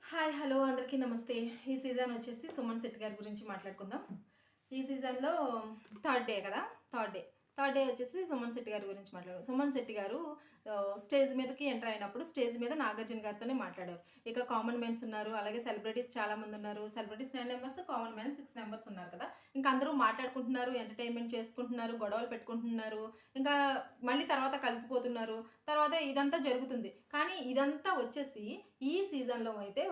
Hi! Hello! అందరికీ నమస్తే. ఈ సీజన్ వచ్చేసి సుమన్ శెట్టి గారి గురించి మాట్లాడుకుందాం. ఈ సీజన్‌లో థర్డ్ డే కదా! Third day. థర్డ్ డే వచ్చేసి సుమన్ శెట్టి గారి గురించి మాట్లాడుకుందాం. సుమన్ శెట్టి గారు స్టేజ్ మీదకి ఎంటర్ అయినప్పుడు స్టేజ్ మీద నాగార్జున గారితోనే మాట్లాడారు. ఇక కామన్ మెన్స్ ఉన్నారు. అలాగే సెలబ్రిటీస్ చాలామంది ఉన్నారు. Celebrities 9 members, common men 6 members ఉన్నారు కదా! ఇంక అందరూ మాట్లాడుకుంటున్నారు, ఎంటర్‌టైన్‌మెంట్ చేసుకుంటున్నారు, గొడవలు పెట్టుకుంటున్నారు. ఇంకా మళ్ళీ తర్వాత కలిసిపోతున్నారు. తర్వాత ఇదంతా జరుగుతుంది. కానీ ఇదంతా వచ్చేసి ఈ సీజన్‌లో అయితే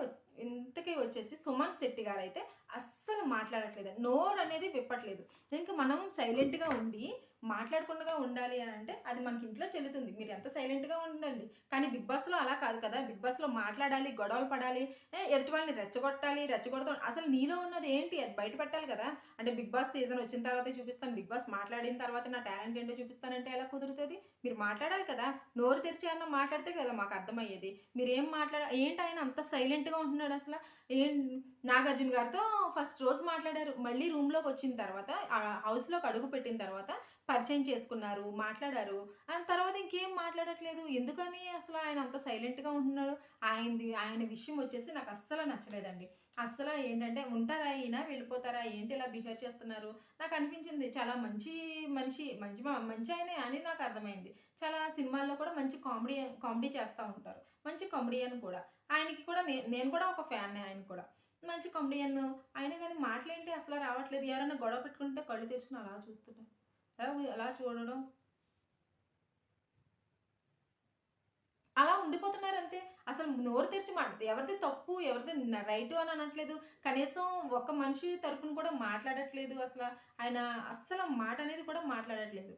ఇంతకీ వచ్చేసి సుమన్ శెట్టి గారైతే అస్సలు మాట్లాడట్లేదు. నోరనేది విప్పట్లేదు. ఇంక మనం సైలెంట్‌గా ఉండి, మాట్లాడకుండా ఉండాలి అనంటే అది మనకి ఇంట్లో చెల్లుతుంది. మీరెంత సైలెంట్‌గా ఉండండి. కానీ బిగ్ బాస్‌లో అలా కాదు కదా! బిగ్ బాస్‌లో మాట్లాడాలి, గొడవలు పడాలి, ఎదుటి వాళ్ళని రెచ్చగొట్టాలి, రెచ్చగొడతాం అసలు నీలో ఉన్నది ఏంటి? అది బయట పెట్టాలి కదా! అంటే బిగ్ బాస్ సీజన్ వచ్చిన తర్వాతే చూపిస్తాను. బిగ్ బాస్ మాట్లాడిన తర్వాత నా టాలెంట్ ఏంటో చూపిస్తానంటే ఎలా కుదురుతది? మీరు మాట్లాడాలి కదా! నోరు తెరిచి ఏమన్నా మాట్లాడితే కదా మాకు అర్థమయ్యేది. మీరేం ఏంటాయన అంత సైలెంట్‌గా ఉంటున్నాడసల? ఏం నాగార్జున గారితో ఫస్ట్ రోజు మాట్లాడారు. మళ్ళీ రూమ్‌లోకొచ్చిన తర్వాత హౌస్‌లోకి అడుగుపెట్టిన తర్వాత పరిచయం చేసుకున్నారు, మాట్లాడారు. తర్వాత ఇంకేం మాట్లాడట్లేదు. ఎందుకని అసల ఆయన అంత సైలెంట్‌గా ఉంటున్నాడు? ఆయన విషయం వచ్చేసి నాకు అస్సలు నచ్చలేదండి. అస్సల ఏంటంటే ఉంటారా ఈయన? వెళ్ళిపోతారా? ఏంటి ఇలా బిహేవ్ చేస్తున్నారు? నాకనిపించింది చాలా మంచి మనిషి, మంచాయనే అని నాకు అర్థమైంది. చాలా సినిమాల్లో కూడా మంచి కామెడీ కామెడీ చేస్తా ఉంటారు. మంచి కామెడియన్ కూడా. ఆయనకి కూడా నేను కూడా ఒక ఫ్యాన్నే ఆయనకి కూడా. మంచి కామెడియన్. అయినా గాని మాటలేంటి అసల రావట్లేదు. ఎవరైనా గొడవ పెట్టుకుంటే కళ్ళు తెరుచుకొని అలా చూస్తున్నారు. అలా చూడడం అలా ఉండిపోతున్నారంతే. అసలు నోరు తెరిచి ఎవరిది తప్పు, ఎవరిది రైటు అని అనట్లేదు. కనీసం ఒక మనిషి తరపున కూడా మాట్లాడట్లేదు అసల. ఆయన అస్సల మాట అనేది కూడా మాట్లాడట్లేదు.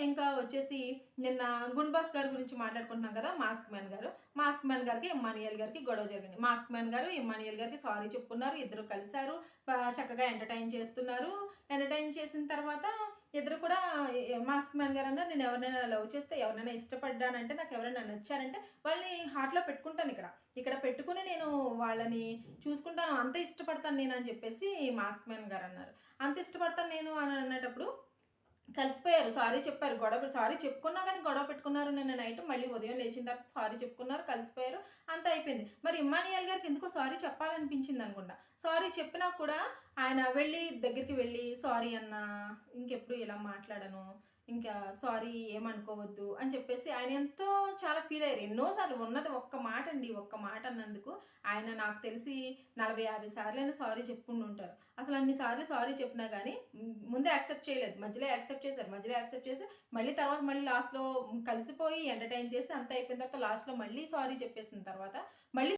ఇంకా వచ్చేసి నిన్న 'గుండ్‌బాస్' గారి గురించి మాట్లాడుకుంటున్నాం కదా! మాస్క్ మ్యాన్ గారు. మాస్క్ మ్యాన్ గారికి, ఇమ్మాన్యుయేల్ గారికి గొడవ జరిగింది. మాస్క్ మ్యాన్ గారు, ఇమ్మాన్యుయేల్ గారికి సారీ చెప్పుకున్నారు. ఇద్దరు కలిసారు. చక్కగా ఎంటర్‌టైన్ చేస్తున్నారు. ఎంటర్‌టైన్ చేసిన తర్వాత ఇద్దరు కూడా మాస్క్ మ్యాన్ గారన్నారు, "నేను ఎవరినైనా లవ్ చేస్తే, ఎవరినైనా ఇష్టపడ్డానంటే, నాకెవరైనా నచ్చారంటే వాళ్ళని హార్ట్‌లో పెట్టుకుంటానిక్కడ. ఇక్కడ పెట్టుకొని నేను వాళ్ళని చూసుకుంటాను. అంత ఇష్టపడతాను నేను" అని చెప్పేసి మాస్క్ మ్యాన్ గారన్నారు. అంత ఇష్టపడతాను నేను అని అనేటప్పుడు కలిసిపోయారు. సారీ చెప్పారు. సారీ చెప్పుకున్నా గాని గొడవ పెట్టుకున్నారు నిన్న నైట్. మళ్ళీ ఉదయం లేచిన తర్వాత సారీ చెప్పుకున్నారు. కలిసిపోయారు. అంతా అయిపోయింది. మరి ఇమ్మాన్యుయేల్ గారికి ఎందుకో సారీ చెప్పాలనిపించిందనుకుంటా. సారీ చెప్పినా కూడా ఆయన దగ్గరికి వెళ్లి సారీ అన్నా, ఇంకెప్పుడు ఇలా మాట్లాడను. ఇంకా సారీ ఏమనుకోవద్దు అని చెప్పేసి ఆయన ఎంతో చాలా ఫీల్ అయ్యారు. ఎన్నో సార్లు ఉన్నది ఒక్క మాటండి. ఒక్క మాట అన్నందుకు ఆయన నాకు తెలిసి 40, 50 సార్లైనా సారీ చెప్పుండుంటారు. అసలు అన్ని సార్లు సారీ చెప్పినా గాని ముందే యాక్సెప్ట్ చేయలేదు. మధ్యలో యాక్సెప్ట్ చేశారు. మధ్యలో యాక్సెప్ట్ చేసి మళ్ళీ లాస్ట్‌లో కలిసిపోయి ఎంటర్‌టైన్ చేసి అంతా అయిపోయిన తర్వాత లాస్ట్‌లో మళ్ళీ సారీ చెప్పేసిన తర్వాత మళ్ళీ